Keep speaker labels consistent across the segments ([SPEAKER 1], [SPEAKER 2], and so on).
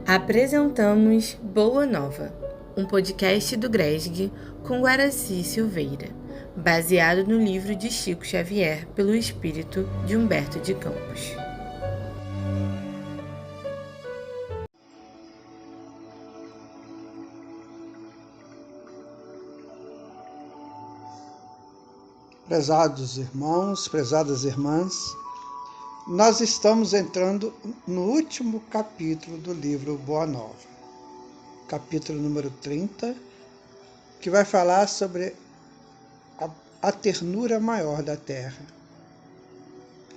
[SPEAKER 1] Apresentamos Boa Nova, um podcast do GRESG com Guaraci Silveira, baseado no livro de Chico Xavier pelo espírito de Humberto de Campos.
[SPEAKER 2] Prezados irmãos, prezadas irmãs, nós estamos entrando no último capítulo do livro Boa Nova, capítulo número 30, que vai falar sobre a ternura maior da terra,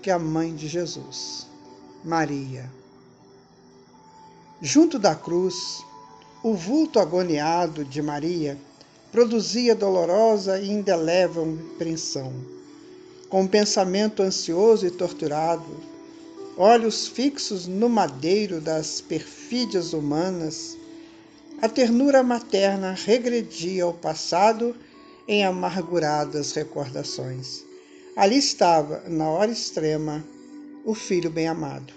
[SPEAKER 2] que é a mãe de Jesus, Maria. Junto da cruz, o vulto agoniado de Maria produzia dolorosa e indelével impressão. Com um pensamento ansioso e torturado, olhos fixos no madeiro das perfídias humanas, a ternura materna regredia ao passado em amarguradas recordações. Ali estava, na hora extrema, o filho bem-amado.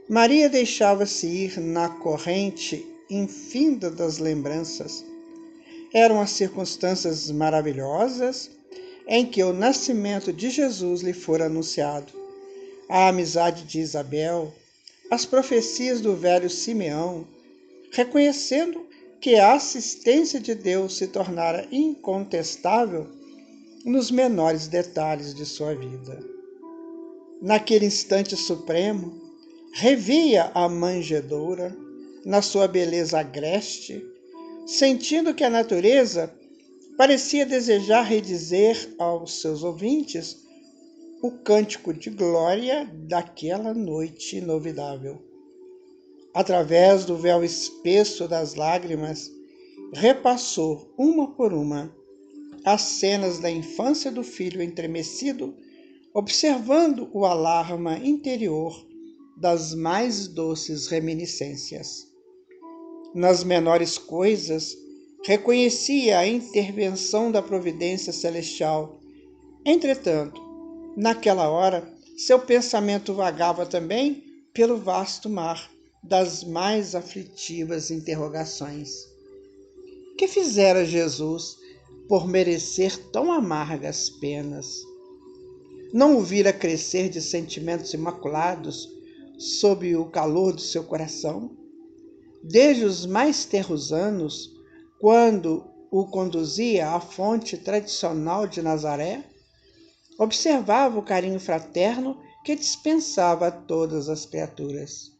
[SPEAKER 2] Maria deixava-se ir na corrente infinda das lembranças. Eram as circunstâncias maravilhosas em que o nascimento de Jesus lhe fora anunciado. A amizade de Isabel, as profecias do velho Simeão, reconhecendo que a assistência de Deus se tornara incontestável nos menores detalhes de sua vida. Naquele instante supremo, revia a manjedoura na sua beleza agreste, sentindo que a natureza parecia desejar redizer aos seus ouvintes o cântico de glória daquela noite inovidável. Através do véu espesso das lágrimas, repassou, uma por uma, as cenas da infância do filho entremecido, observando o alarma interior das mais doces reminiscências. Nas menores coisas, reconhecia a intervenção da providência celestial. Entretanto, naquela hora, seu pensamento vagava também pelo vasto mar das mais aflitivas interrogações. Que fizera Jesus por merecer tão amargas penas? Não o vira crescer de sentimentos imaculados sob o calor do seu coração? Desde os mais tenros anos, quando o conduzia à fonte tradicional de Nazaré, observava o carinho fraterno que dispensava a todas as criaturas.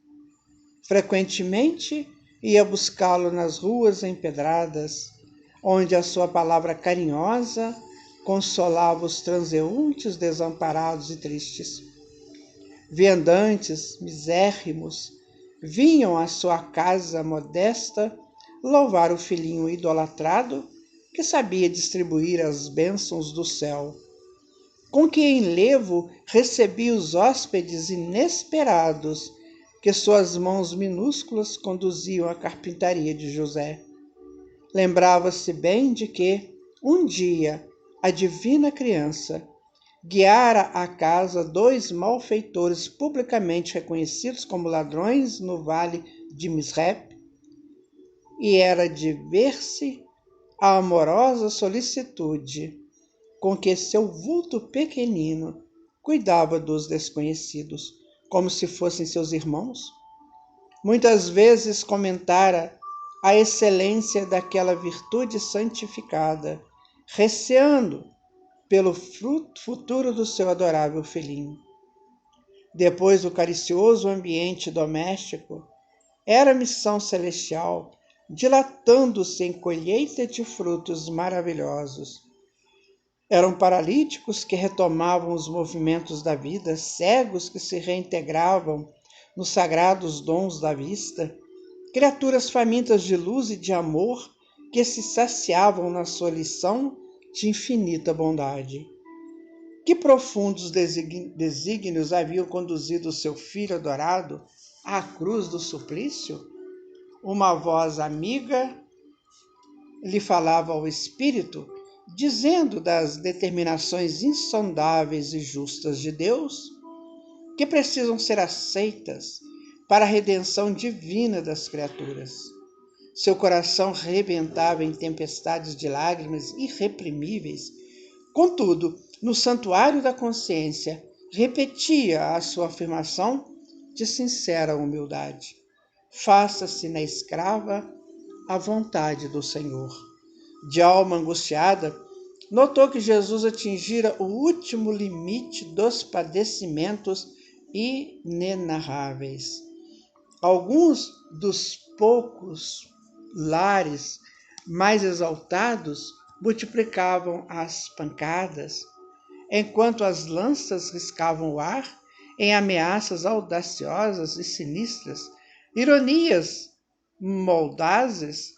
[SPEAKER 2] Frequentemente ia buscá-lo nas ruas empedradas, onde a sua palavra carinhosa consolava os transeuntes desamparados e tristes. Viandantes, misérrimos, vinham à sua casa modesta louvar o filhinho idolatrado que sabia distribuir as bênçãos do céu, com que em levo recebia os hóspedes inesperados que suas mãos minúsculas conduziam à carpintaria de José. Lembrava-se bem de que, um dia, a divina criança guiara à casa dois malfeitores publicamente reconhecidos como ladrões no vale de Misrep, e era de ver-se a amorosa solicitude com que seu vulto pequenino cuidava dos desconhecidos, como se fossem seus irmãos. Muitas vezes comentara a excelência daquela virtude santificada, receando pelo futuro do seu adorável filhinho. Depois do caricioso ambiente doméstico, era missão celestial, dilatando-se em colheita de frutos maravilhosos. Eram paralíticos que retomavam os movimentos da vida, cegos que se reintegravam nos sagrados dons da vista, criaturas famintas de luz e de amor que se saciavam na sua lição de infinita bondade. Que profundos desígnios haviam conduzido o seu filho adorado à cruz do suplício? Uma voz amiga lhe falava ao espírito, dizendo das determinações insondáveis e justas de Deus, que precisam ser aceitas para a redenção divina das criaturas. Seu coração rebentava em tempestades de lágrimas irreprimíveis. Contudo, no santuário da consciência, repetia a sua afirmação de sincera humildade: faça-se na escrava a vontade do Senhor. De alma angustiada, notou que Jesus atingira o último limite dos padecimentos inenarráveis. Alguns dos poucos lares mais exaltados multiplicavam as pancadas, enquanto as lanças riscavam o ar em ameaças audaciosas e sinistras. Ironias maldazes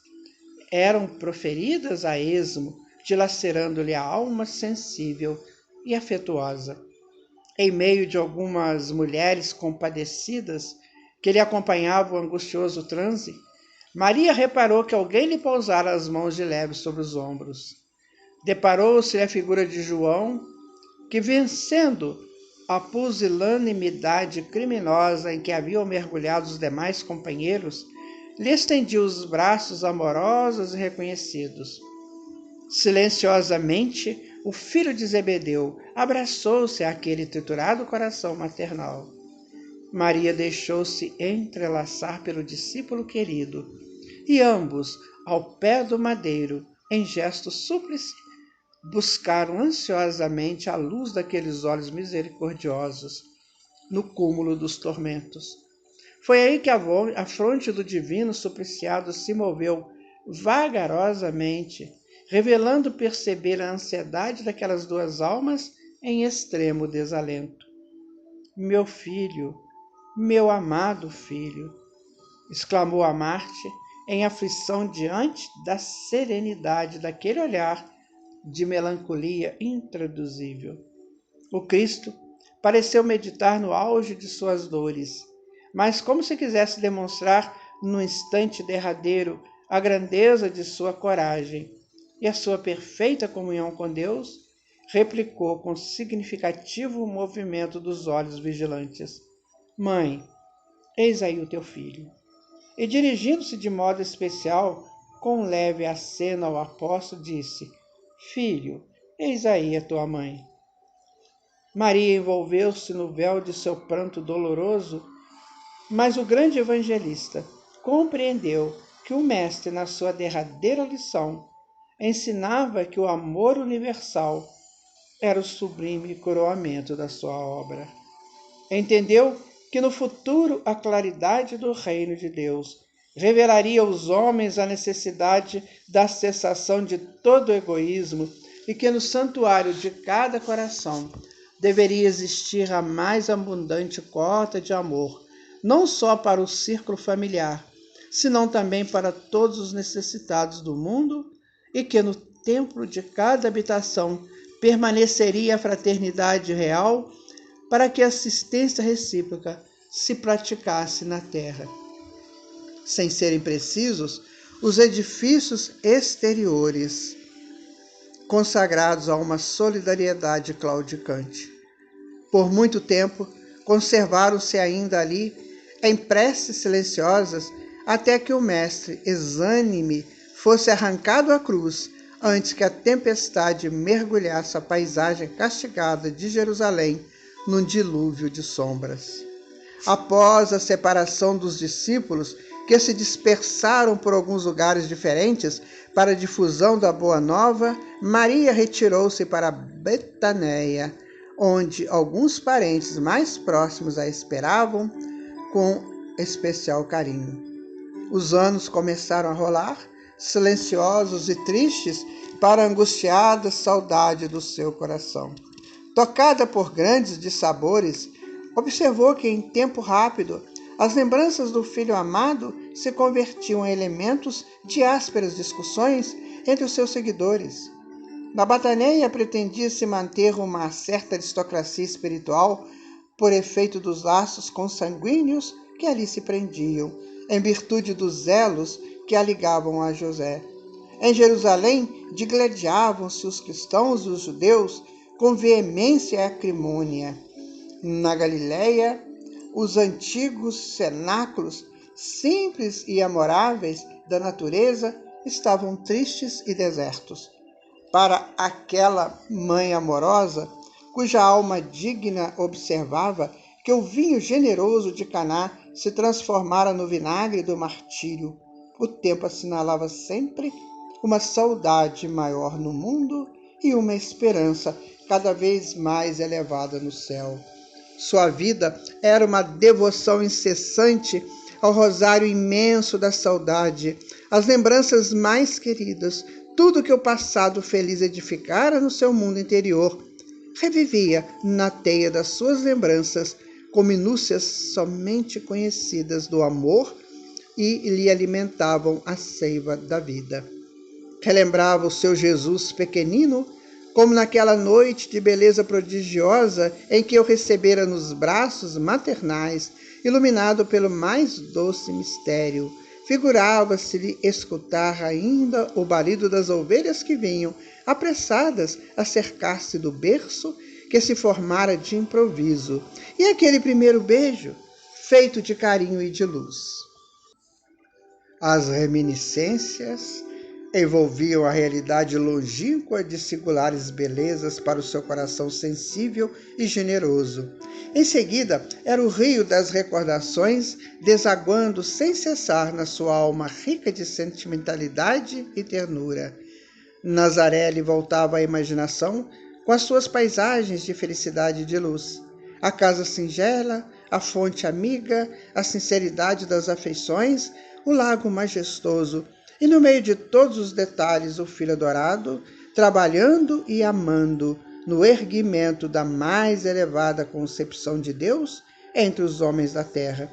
[SPEAKER 2] eram proferidas a esmo, dilacerando-lhe a alma sensível e afetuosa. Em meio de algumas mulheres compadecidas que lhe acompanhavam o angustioso transe, Maria reparou que alguém lhe pousara as mãos de leve sobre os ombros. Deparou-se a figura de João, que, vencendo a pusilanimidade criminosa em que haviam mergulhado os demais companheiros, lhe estendia os braços amorosos e reconhecidos. Silenciosamente, o filho de Zebedeu abraçou-se àquele triturado coração maternal. Maria deixou-se entrelaçar pelo discípulo querido, e ambos, ao pé do madeiro, em gesto súplice, buscaram ansiosamente a luz daqueles olhos misericordiosos no cúmulo dos tormentos. Foi aí que a fronte do divino supliciado se moveu vagarosamente, revelando perceber a ansiedade daquelas duas almas em extremo desalento. Meu filho, meu amado filho, exclamou a Marte em aflição diante da serenidade daquele olhar de melancolia intraduzível. O Cristo pareceu meditar no auge de suas dores, mas como se quisesse demonstrar no instante derradeiro a grandeza de sua coragem e a sua perfeita comunhão com Deus, replicou com significativo movimento dos olhos vigilantes: Mãe, eis aí o teu filho. E dirigindo-se de modo especial, com leve aceno ao apóstolo, disse: Filho, eis aí a tua mãe. Maria envolveu-se no véu de seu pranto doloroso, mas o grande evangelista compreendeu que o Mestre, na sua derradeira lição, ensinava que o amor universal era o sublime coroamento da sua obra. Entendeu que no futuro a claridade do reino de Deus revelaria aos homens a necessidade da cessação de todo egoísmo e que no santuário de cada coração deveria existir a mais abundante cota de amor, não só para o círculo familiar, senão também para todos os necessitados do mundo, e que no templo de cada habitação permaneceria a fraternidade real para que a assistência recíproca se praticasse na terra. Sem serem precisos os edifícios exteriores, consagrados a uma solidariedade claudicante. Por muito tempo, conservaram-se ainda ali, em preces silenciosas, até que o Mestre, exânime, fosse arrancado à cruz, antes que a tempestade mergulhasse a paisagem castigada de Jerusalém num dilúvio de sombras. Após a separação dos discípulos, que se dispersaram por alguns lugares diferentes para a difusão da Boa Nova, Maria retirou-se para Betaneia, onde alguns parentes mais próximos a esperavam com especial carinho. Os anos começaram a rolar, silenciosos e tristes, para a angustiada saudade do seu coração. Tocada por grandes dissabores, observou que em tempo rápido as lembranças do filho amado se convertiam em elementos de ásperas discussões entre os seus seguidores. Na Bataneia pretendia se manter uma certa aristocracia espiritual por efeito dos laços consanguíneos que ali se prendiam, em virtude dos zelos que a ligavam a José. Em Jerusalém, digladiavam-se os cristãos e os judeus com veemência e acrimônia. Na Galiléia, os antigos cenáculos, simples e amoráveis da natureza, estavam tristes e desertos. Para aquela mãe amorosa, cuja alma digna observava que o vinho generoso de Caná se transformara no vinagre do martírio, o tempo assinalava sempre uma saudade maior no mundo e uma esperança cada vez mais elevada no céu. Sua vida era uma devoção incessante ao rosário imenso da saudade, às lembranças mais queridas, tudo que o passado feliz edificara no seu mundo interior, revivia na teia das suas lembranças com minúcias somente conhecidas do amor e lhe alimentavam a seiva da vida. Relembrava o seu Jesus pequenino, como naquela noite de beleza prodigiosa em que o recebera nos braços maternais, iluminado pelo mais doce mistério. Figurava-se-lhe escutar ainda o balido das ovelhas que vinham, apressadas a cercar-se do berço que se formara de improviso, e aquele primeiro beijo, feito de carinho e de luz. As reminiscências envolviam a realidade longínqua de singulares belezas para o seu coração sensível e generoso. Em seguida, era o rio das recordações desaguando sem cessar na sua alma rica de sentimentalidade e ternura. Nazaré lhe voltava à imaginação com as suas paisagens de felicidade e de luz. A casa singela, a fonte amiga, a sinceridade das afeições, o lago majestoso, e no meio de todos os detalhes o Filho adorado, trabalhando e amando no erguimento da mais elevada concepção de Deus entre os homens da terra.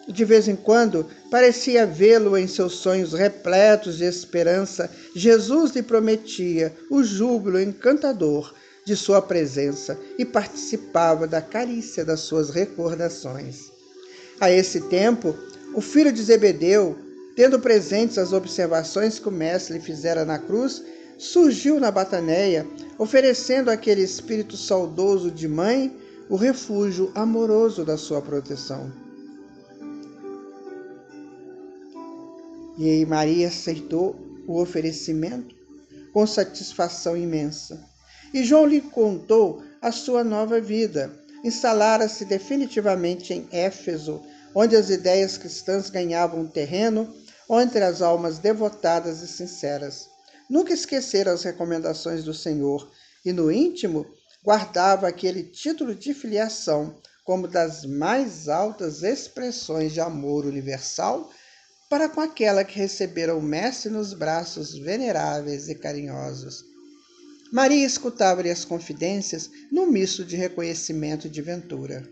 [SPEAKER 2] De vez em quando, parecia vê-lo em seus sonhos repletos de esperança. Jesus lhe prometia o júbilo encantador de sua presença e participava da carícia das suas recordações. A esse tempo, o filho de Zebedeu, tendo presentes as observações que o mestre lhe fizera na cruz, surgiu na Bataneia, oferecendo àquele espírito saudoso de mãe o refúgio amoroso da sua proteção. E Maria aceitou o oferecimento com satisfação imensa. E João lhe contou a sua nova vida. Instalara-se definitivamente em Éfeso, onde as ideias cristãs ganhavam terreno entre as almas devotadas e sinceras. Nunca esquecera as recomendações do Senhor e, no íntimo, guardava aquele título de filiação como das mais altas expressões de amor universal para com aquela que recebera o Mestre nos braços veneráveis e carinhosos. Maria escutava-lhe as confidências num misto de reconhecimento e de ventura.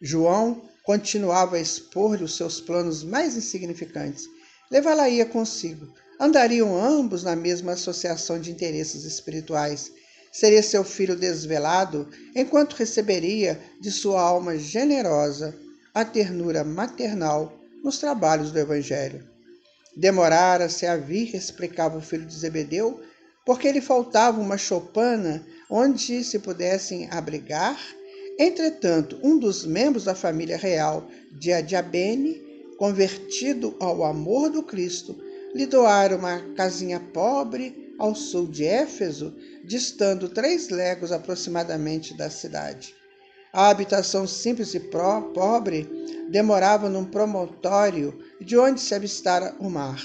[SPEAKER 2] João continuava a expor-lhe os seus planos mais insignificantes. Levá-la-ia consigo. Andariam ambos na mesma associação de interesses espirituais. Seria seu filho desvelado, enquanto receberia de sua alma generosa a ternura maternal nos trabalhos do Evangelho. Demorara-se a vir, explicava o filho de Zebedeu, porque lhe faltava uma choupana onde se pudessem abrigar. Entretanto, um dos membros da família real de Adiabene, convertido ao amor do Cristo, lhe doara uma casinha pobre ao sul de Éfeso, distando 3 léguas aproximadamente da cidade. A habitação simples e pobre demorava num promontório de onde se avistara o mar.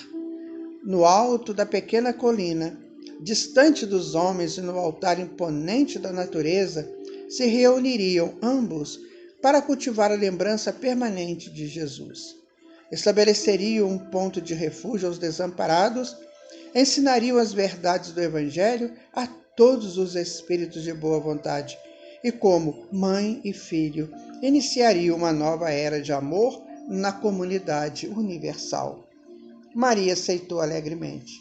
[SPEAKER 2] No alto da pequena colina, distante dos homens e no altar imponente da natureza, se reuniriam ambos para cultivar a lembrança permanente de Jesus. Estabeleceriam um ponto de refúgio aos desamparados, ensinariam as verdades do Evangelho a todos os espíritos de boa vontade e, como mãe e filho, iniciariam uma nova era de amor na comunidade universal. Maria aceitou alegremente.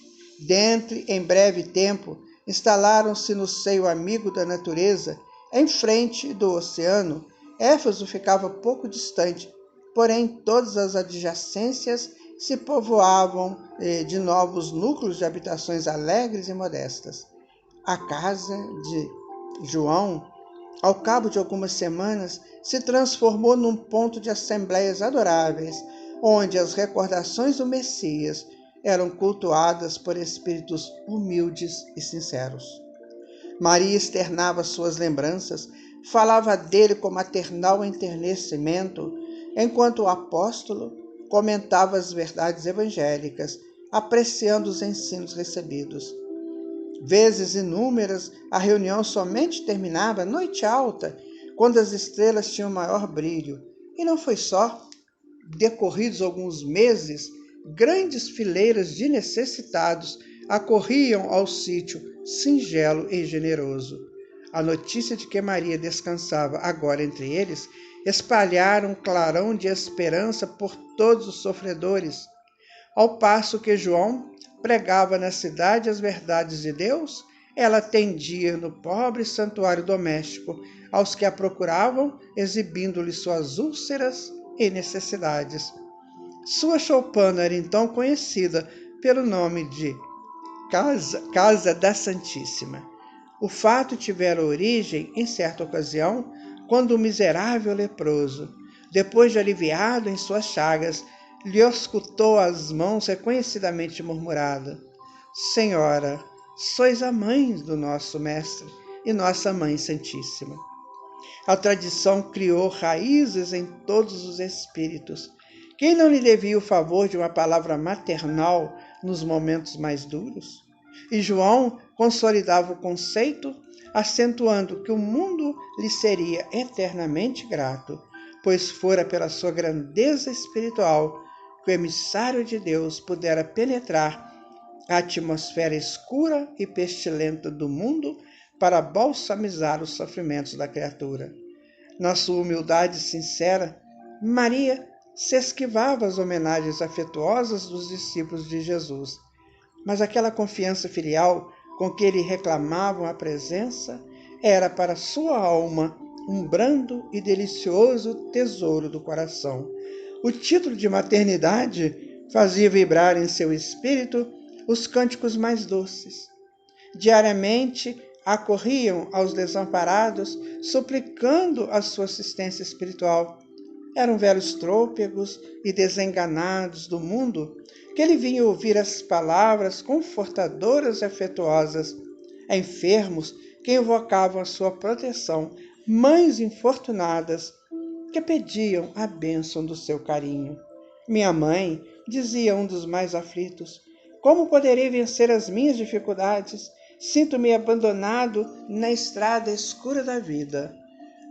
[SPEAKER 2] Em breve tempo, instalaram-se no seio amigo da natureza, em frente do oceano. Éfeso ficava pouco distante, porém todas as adjacências se povoavam de novos núcleos de habitações alegres e modestas. A casa de João Ao cabo de algumas semanas, se transformou num ponto de assembleias adoráveis, onde as recordações do Messias eram cultuadas por espíritos humildes e sinceros. Maria externava suas lembranças, falava dele com maternal enternecimento, enquanto o apóstolo comentava as verdades evangélicas, apreciando os ensinos recebidos. Vezes inúmeras, a reunião somente terminava noite alta, quando as estrelas tinham maior brilho. E não foi só. Decorridos alguns meses, grandes fileiras de necessitados acorriam ao sítio singelo e generoso. A notícia de que Maria descansava agora entre eles espalhara um clarão de esperança por todos os sofredores, ao passo que João pregava na cidade as verdades de Deus, ela atendia no pobre santuário doméstico aos que a procuravam, exibindo-lhe suas úlceras e necessidades. Sua choupana era então conhecida pelo nome de Casa da Santíssima. O fato tivera origem, em certa ocasião, quando o miserável leproso, depois de aliviado em suas chagas, lhe auscultou as mãos reconhecidamente murmurado: Senhora, sois a mãe do nosso Mestre e nossa Mãe Santíssima. A tradição criou raízes em todos os espíritos. Quem não lhe devia o favor de uma palavra maternal nos momentos mais duros? E João consolidava o conceito, acentuando que o mundo lhe seria eternamente grato, pois fora pela sua grandeza espiritual que o emissário de Deus pudera penetrar a atmosfera escura e pestilenta do mundo para balsamizar os sofrimentos da criatura. Na sua humildade sincera, Maria se esquivava as homenagens afetuosas dos discípulos de Jesus, mas aquela confiança filial com que lhe reclamavam a presença era para sua alma um brando e delicioso tesouro do coração. O título de maternidade fazia vibrar em seu espírito os cânticos mais doces. Diariamente acorriam aos desamparados, suplicando a sua assistência espiritual. Eram velhos trôpegos e desenganados do mundo que ele vinha ouvir as palavras confortadoras e afetuosas. Enfermos que invocavam a sua proteção, mães infortunadas que pediam a bênção do seu carinho. Minha mãe, dizia um dos mais aflitos, como poderei vencer as minhas dificuldades? Sinto-me abandonado na estrada escura da vida.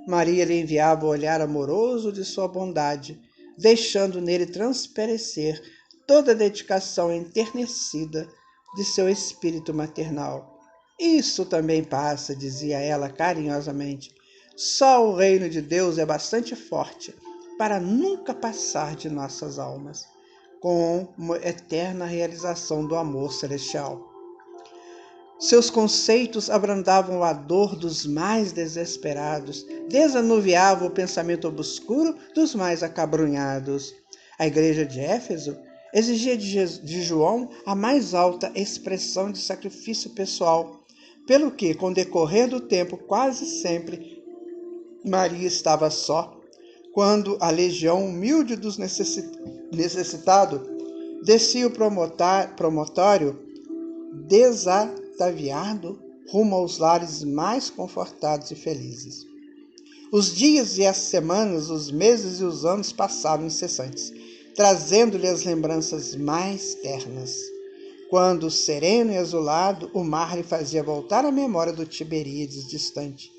[SPEAKER 2] Maria lhe enviava o olhar amoroso de sua bondade, deixando nele transparecer toda a dedicação enternecida de seu espírito maternal. Isso também passa, dizia ela carinhosamente. Só o reino de Deus é bastante forte para nunca passar de nossas almas, com uma eterna realização do amor celestial. Seus conceitos abrandavam a dor dos mais desesperados, desanuviavam o pensamento obscuro dos mais acabrunhados. A igreja de Éfeso exigia de João a mais alta expressão de sacrifício pessoal, pelo que, com o decorrer do tempo, quase sempre Maria estava só, quando a legião humilde dos necessitados descia o promontório desataviado rumo aos lares mais confortados e felizes. Os dias e as semanas, os meses e os anos passavam incessantes, trazendo-lhe as lembranças mais ternas. Quando, sereno e azulado, o mar lhe fazia voltar a memória do Tiberíades distante.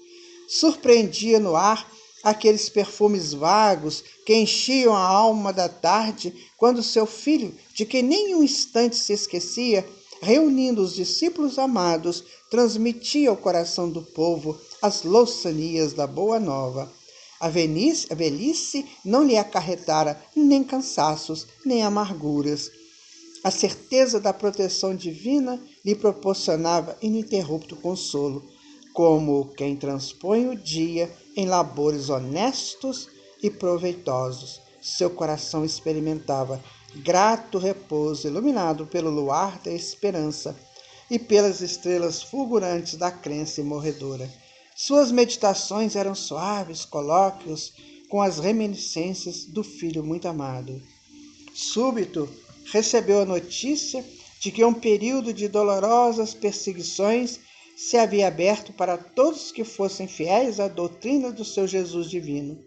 [SPEAKER 2] Surpreendia no ar aqueles perfumes vagos que enchiam a alma da tarde, quando seu filho, de quem nem um instante se esquecia, reunindo os discípulos amados, transmitia ao coração do povo as louçanias da Boa Nova. A velhice não lhe acarretara nem cansaços, nem amarguras. A certeza da proteção divina lhe proporcionava ininterrupto consolo, como quem transpõe o dia em labores honestos e proveitosos. Seu coração experimentava grato repouso, iluminado pelo luar da esperança e pelas estrelas fulgurantes da crença imorredora. Suas meditações eram suaves colóquios com as reminiscências do filho muito amado. Súbito, recebeu a notícia de que um período de dolorosas perseguições se havia aberto para todos que fossem fiéis à doutrina do seu Jesus divino.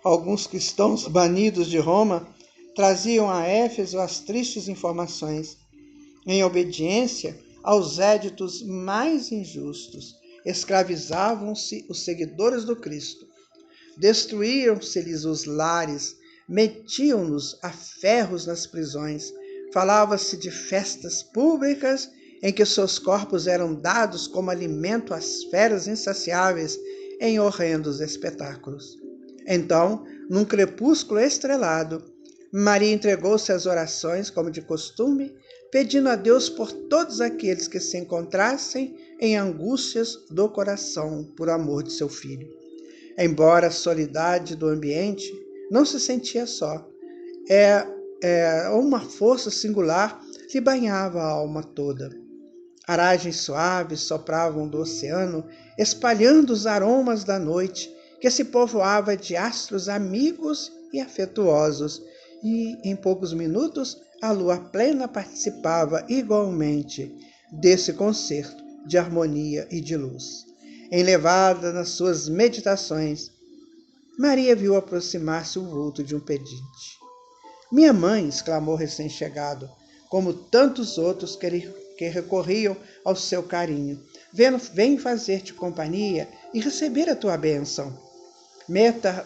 [SPEAKER 2] Alguns cristãos banidos de Roma traziam a Éfeso as tristes informações. Em obediência aos éditos mais injustos, escravizavam-se os seguidores do Cristo. Destruíam-se-lhes os lares, metiam-nos a ferros nas prisões. Falava-se de festas públicas em que seus corpos eram dados como alimento às feras insaciáveis em horrendos espetáculos. Então, num crepúsculo estrelado, Maria entregou-se às orações, como de costume, pedindo a Deus por todos aqueles que se encontrassem em angústias do coração por amor de seu filho. Embora a soledade do ambiente, não se sentia só. Uma força singular lhe banhava a alma toda. Aragens suaves sopravam do oceano, espalhando os aromas da noite, que se povoava de astros amigos e afetuosos, e, em poucos minutos, a lua plena participava igualmente desse concerto de harmonia e de luz. Enlevada nas suas meditações, Maria viu aproximar-se o vulto de um pedinte. Minha mãe, exclamou o recém-chegado, como tantos outros que recorriam ao seu carinho, vem fazer-te companhia e receber a tua bênção.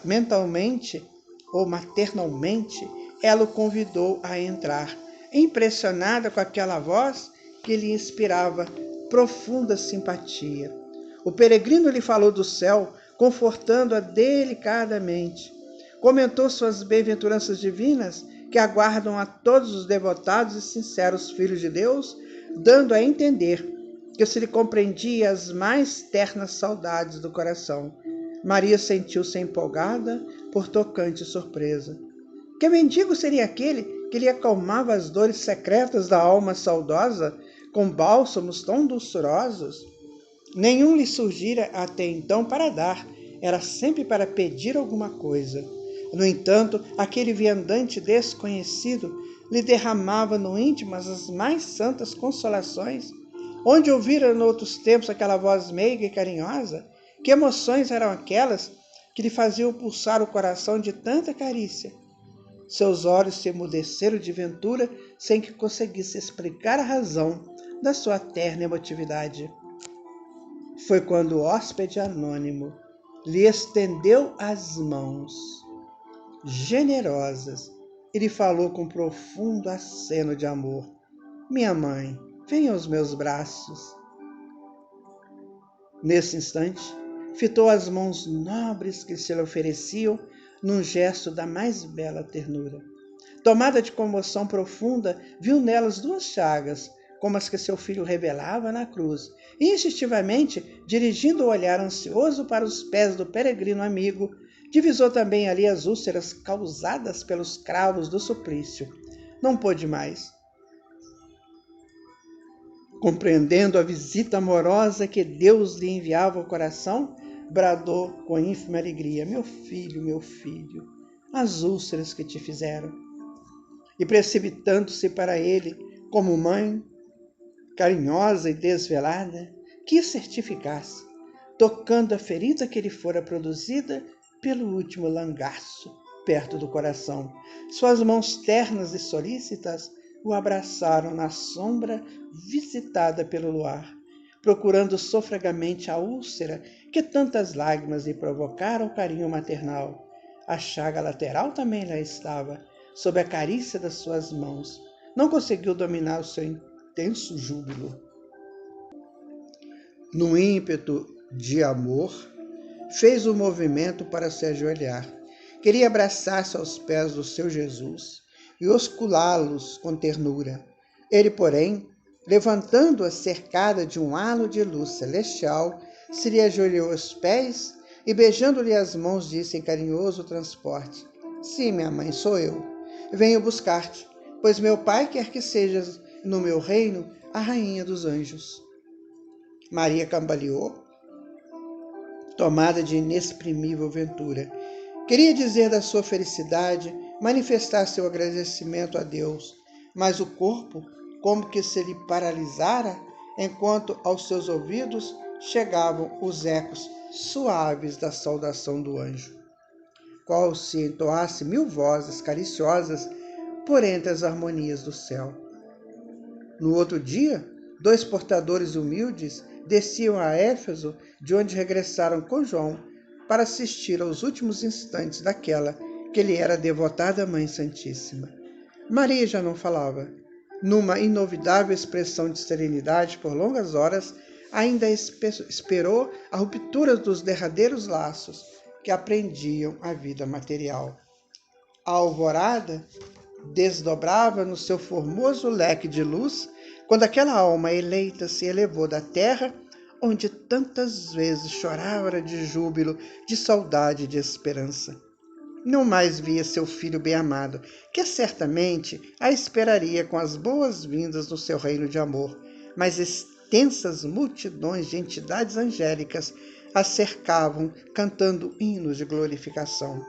[SPEAKER 2] Mentalmente ou maternalmente, ela o convidou a entrar, impressionada com aquela voz que lhe inspirava profunda simpatia. O peregrino lhe falou do céu, confortando-a delicadamente. Comentou suas bem-aventuranças divinas, que aguardam a todos os devotados e sinceros filhos de Deus, dando a entender que se lhe compreendia as mais ternas saudades do coração. Maria sentiu-se empolgada por tocante surpresa. Que mendigo seria aquele que lhe acalmava as dores secretas da alma saudosa com bálsamos tão doçurosos? Nenhum lhe surgira até então para dar, era sempre para pedir alguma coisa. No entanto, aquele viandante desconhecido lhe derramava no íntimo as mais santas consolações. Onde ouvira noutros tempos aquela voz meiga e carinhosa? Que emoções eram aquelas que lhe faziam pulsar o coração de tanta carícia? Seus olhos se emudeceram de ventura sem que conseguisse explicar a razão da sua terna emotividade. Foi quando o hóspede anônimo lhe estendeu as mãos generosas e lhe falou com profundo aceno de amor: minha mãe, venha aos meus braços. Nesse instante, fitou as mãos nobres que se lhe ofereciam num gesto da mais bela ternura. Tomada de comoção profunda, viu nelas 2 chagas, como as que seu filho revelava na cruz, e instintivamente, dirigindo o olhar ansioso para os pés do peregrino amigo, divisou também ali as úlceras causadas pelos cravos do suplício. Não pôde mais. Compreendendo a visita amorosa que Deus lhe enviava ao coração, bradou com ínfima alegria: meu filho, as úlceras que te fizeram. E precipitando-se para ele, como mãe, carinhosa e desvelada, quis certificar-se, tocando a ferida que lhe fora produzida pelo último langaço perto do coração. Suas mãos ternas e solícitas o abraçaram na sombra visitada pelo luar, procurando sofregamente a úlcera que tantas lágrimas lhe provocara o carinho maternal. A chaga lateral também lá estava, sob a carícia das suas mãos. Não conseguiu dominar o seu intenso júbilo. No ímpeto de amor, fez um movimento para se ajoelhar. Queria abraçar-se aos pés do seu Jesus e osculá-los com ternura. Ele, porém, levantando-a cercada de um halo de luz celestial, se lhe ajoelhou aos pés e, beijando-lhe as mãos, disse em carinhoso transporte: sim, minha mãe, sou eu. Venho buscar-te, pois meu Pai quer que sejas no meu reino a rainha dos anjos. Maria cambaleou, tomada de inexprimível ventura. Queria dizer da sua felicidade, manifestar seu agradecimento a Deus, mas o corpo como que se lhe paralisara, enquanto aos seus ouvidos chegavam os ecos suaves da saudação do anjo, qual se entoasse 1000 vozes cariciosas por entre as harmonias do céu. No outro dia, 2 portadores humildes desciam a Éfeso, de onde regressaram com João, para assistir aos últimos instantes daquela que lhe era devotada Mãe Santíssima. Maria já não falava. Numa inovidável expressão de serenidade por longas horas, ainda esperou a ruptura dos derradeiros laços que aprendiam a vida material. A alvorada desdobrava no seu formoso leque de luz, quando aquela alma eleita se elevou da terra, onde tantas vezes chorara de júbilo, de saudade e de esperança. Não mais via seu filho bem-amado, que certamente a esperaria com as boas-vindas no seu reino de amor, mas extensas multidões de entidades angélicas a cercavam, cantando hinos de glorificação.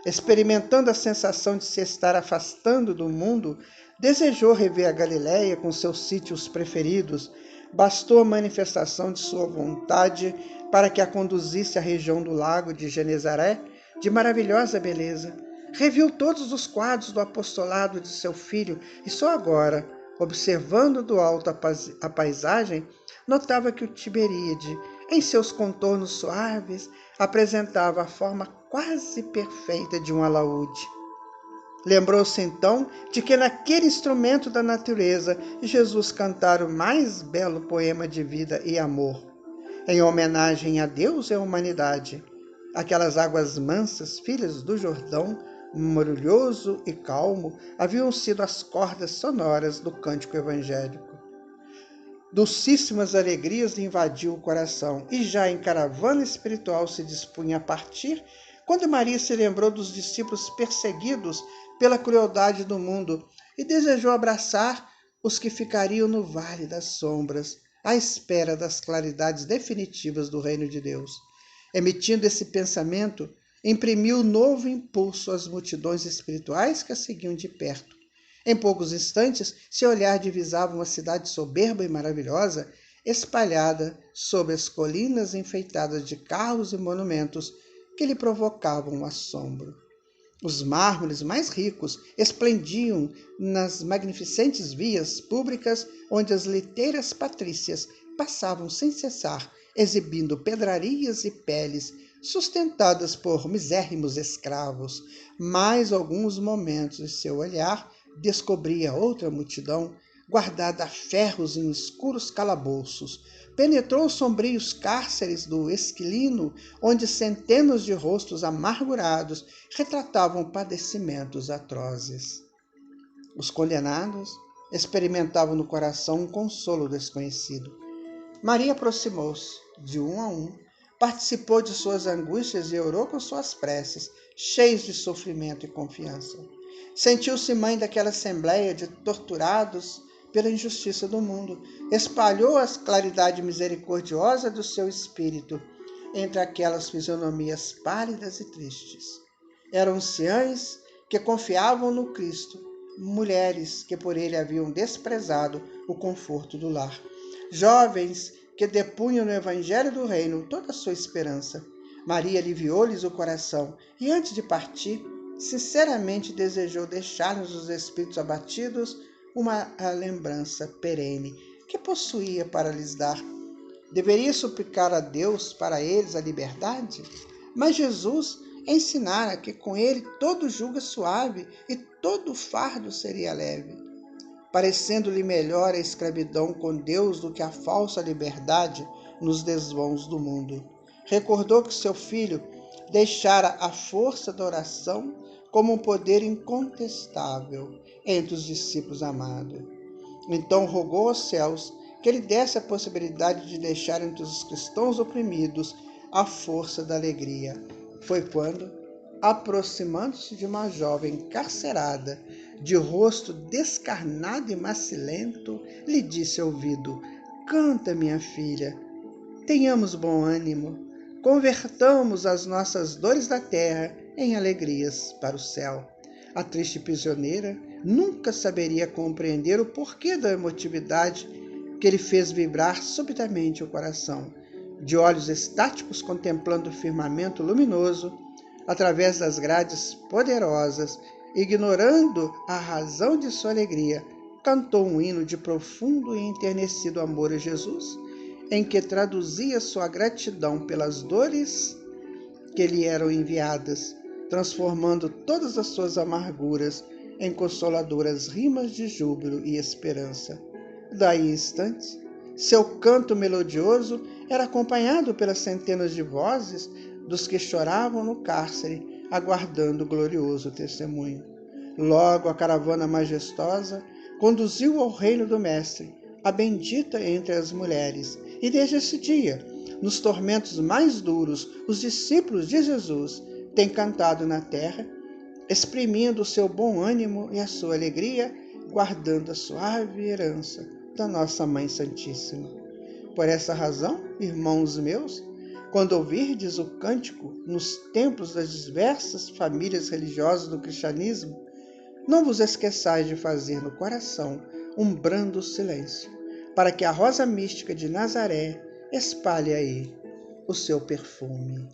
[SPEAKER 2] Experimentando a sensação de se estar afastando do mundo, desejou rever a Galiléia com seus sítios preferidos. Bastou a manifestação de sua vontade para que a conduzisse à região do lago de Genezaré, de maravilhosa beleza. Reviu todos os quadros do apostolado de seu filho e só agora, observando do alto a paisagem, notava que o Tiberíade, em seus contornos suaves, apresentava a forma quase perfeita de um alaúde. Lembrou-se então de que naquele instrumento da natureza Jesus cantara o mais belo poema de vida e amor, em homenagem a Deus e à humanidade. Aquelas águas mansas, filhas do Jordão, maravilhoso e calmo, haviam sido as cordas sonoras do cântico evangélico. Dulcíssimas alegrias lhe invadiu o coração, e já em caravana espiritual se dispunha a partir, quando Maria se lembrou dos discípulos perseguidos pela crueldade do mundo e desejou abraçar os que ficariam no vale das sombras, à espera das claridades definitivas do reino de Deus. Emitindo esse pensamento, imprimiu novo impulso às multidões espirituais que a seguiam de perto. Em poucos instantes, seu olhar divisava uma cidade soberba e maravilhosa, espalhada sobre as colinas enfeitadas de carros e monumentos que lhe provocavam um assombro. Os mármores mais ricos esplendiam nas magnificentes vias públicas, onde as liteiras patrícias passavam sem cessar, exibindo pedrarias e peles sustentadas por misérrimos escravos. Mais alguns momentos de seu olhar descobria outra multidão, guardada a ferros em escuros calabouços. Penetrou os sombrios cárceres do Esquilino, onde centenas de rostos amargurados retratavam padecimentos atrozes. Os condenados experimentavam no coração um consolo desconhecido. Maria aproximou-se, de um a um, participou de suas angústias e orou com suas preces, cheios de sofrimento e confiança. Sentiu-se mãe daquela assembleia de torturados pela injustiça do mundo. Espalhou a claridade misericordiosa do seu espírito entre aquelas fisionomias pálidas e tristes. Eram anciãs que confiavam no Cristo, mulheres que por ele haviam desprezado o conforto do lar, jovens que depunham no Evangelho do Reino toda a sua esperança. Maria aliviou-lhes o coração e, antes de partir, sinceramente desejou deixar-nos os espíritos abatidos uma lembrança perene que possuía para lhes dar. Deveria suplicar a Deus para eles a liberdade? Mas Jesus ensinara que com ele todo jugo é suave e todo fardo seria leve. Parecendo-lhe melhor a escravidão com Deus do que a falsa liberdade nos desvãos do mundo. Recordou que seu filho deixara a força da oração como um poder incontestável entre os discípulos amados. Então rogou aos céus que lhe desse a possibilidade de deixar entre os cristãos oprimidos a força da alegria. Foi quando, aproximando-se de uma jovem encarcerada, de rosto descarnado e macilento, lhe disse ao ouvido: "Canta, minha filha, tenhamos bom ânimo. convertamos as nossas dores da terra em alegrias para o céu. A triste prisioneira nunca saberia compreender o porquê da emotividade que lhe fez vibrar subitamente o coração. De olhos estáticos contemplando o firmamento luminoso, através das grades poderosas, ignorando a razão de sua alegria, cantou um hino de profundo e enternecido amor a Jesus, em que traduzia sua gratidão pelas dores que lhe eram enviadas, transformando todas as suas amarguras em consoladoras rimas de júbilo e esperança. Daí em instantes, seu canto melodioso era acompanhado pelas centenas de vozes dos que choravam no cárcere, aguardando o glorioso testemunho. Logo a caravana majestosa conduziu ao reino do Mestre, a bendita entre as mulheres, e desde esse dia, nos tormentos mais duros, os discípulos de Jesus têm cantado na terra, exprimindo o seu bom ânimo e a sua alegria, guardando a suave herança da nossa Mãe Santíssima. Por essa razão, irmãos meus, quando ouvirdes o cântico nos templos das diversas famílias religiosas do cristianismo, não vos esqueçais de fazer no coração um brando silêncio, para que a rosa mística de Nazaré espalhe aí o seu perfume.